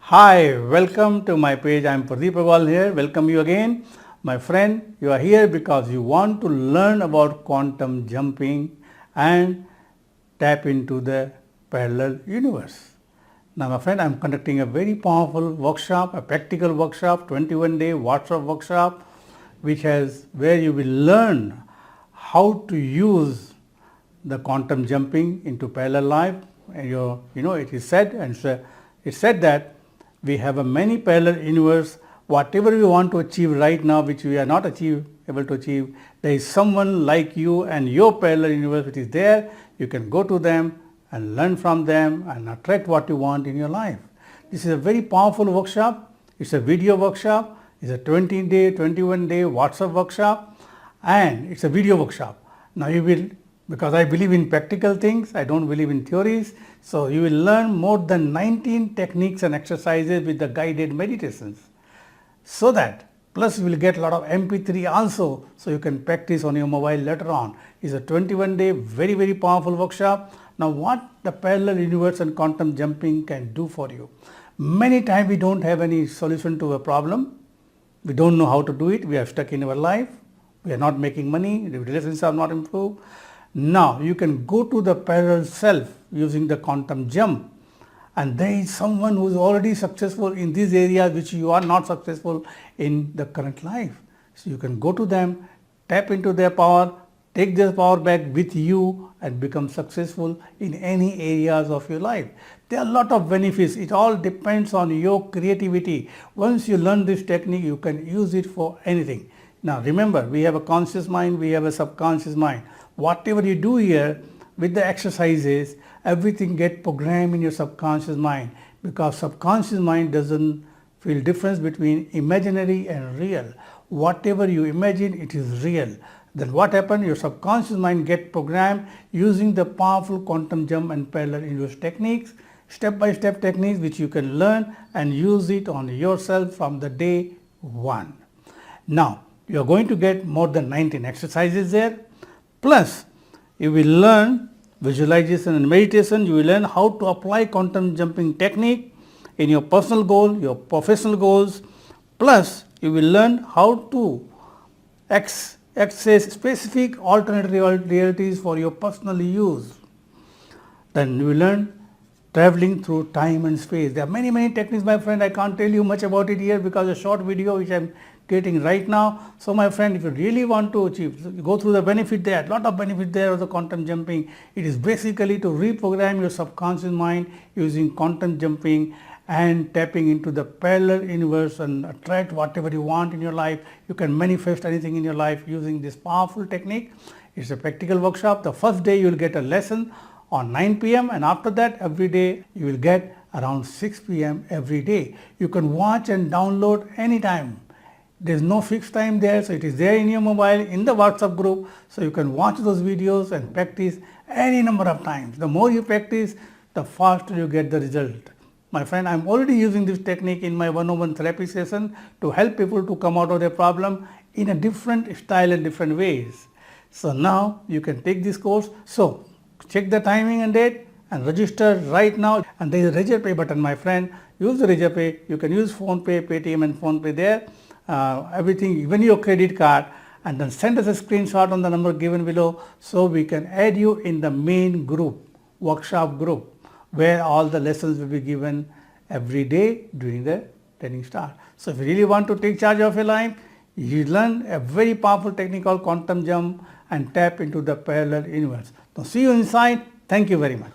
Hi, welcome to my page. I am Pradeep Aggarwal here. Welcome you again. My friend, you are here because you want to learn about quantum jumping and tap into the parallel universe. Now my friend, I am conducting a very powerful workshop, a practical workshop, 21-day WhatsApp workshop, where you will learn how to use the quantum jumping into parallel life. And it is said that we have a many parallel universe. Whatever we want to achieve right now, which we are not able to achieve, there is someone like you and your parallel universe which is there. You can go to them and learn from them and attract what you want in your life. This is a very powerful workshop. It's a video workshop. It's a 20-day, 21-day WhatsApp workshop, and it's a video workshop. Now you will, because I believe in practical things, I don't believe in theories, so you will learn more than 19 techniques and exercises with the guided meditations. So that, plus you will get a lot of MP3 also, so you can practice on your mobile later on. It's a 21-day, very powerful workshop. Now what the parallel universe and quantum jumping can do for you. Many times we don't have any solution to a problem. We don't know how to do it. We are stuck in our life. We are not making money. The relationships are not improved. Now you can go to the parallel self using the quantum jump, and there is someone who is already successful in these areas which you are not successful in the current life. So you can go to them, tap into their power, take their power back with you and become successful in any areas of your life. There are a lot of benefits. It all depends on your creativity. Once you learn this technique, you can use it for anything. Now remember, we have a conscious mind, we have a subconscious mind. Whatever you do here with the exercises, everything get programmed in your subconscious mind, because subconscious mind doesn't feel difference between imaginary and real. Whatever you imagine, it is real. Then what happens? Your subconscious mind get programmed using the powerful quantum jump and parallel universe techniques, step-by-step techniques which you can learn and use it on yourself from the day one. Now you are going to get more than 19 exercises there. Plus, you will learn visualization and meditation. You will learn how to apply quantum jumping technique in your personal goal, your professional goals. Plus, you will learn how to access specific alternate realities for your personal use. Then you will learn traveling through time and space. There are many techniques, my friend. I can't tell you much about it here because a short video which I am getting right now. So my friend, if you really want to achieve, go through the benefit there, a lot of benefit there of the quantum jumping. It is basically to reprogram your subconscious mind using quantum jumping and tapping into the parallel universe and attract whatever you want in your life. You can manifest anything in your life using this powerful technique. It's a practical workshop. The first day you will get a lesson on 9 p.m. and after that every day you will get around 6 p.m. every day. You can watch and download anytime. There is no fixed time there, so it is there in your mobile, in the WhatsApp group, so you can watch those videos and practice any number of times. The more you practice, the faster you get the result. My friend, I am already using this technique in my one-on-one therapy session to help people to come out of their problem in a different style and different ways. So now you can take this course. So check the timing and date and register right now. And there is a Register Pay button, my friend. Use the Register Pay. You can use PhonePe, Paytm and PhonePe there. Everything, even your credit card, and then send us a screenshot on the number given below so we can add you in the main group, workshop group, where all the lessons will be given every day during the training start. So if you really want to take charge of your life, you learn a very powerful technique called quantum jump and tap into the parallel universe. So see you inside. Thank you very much.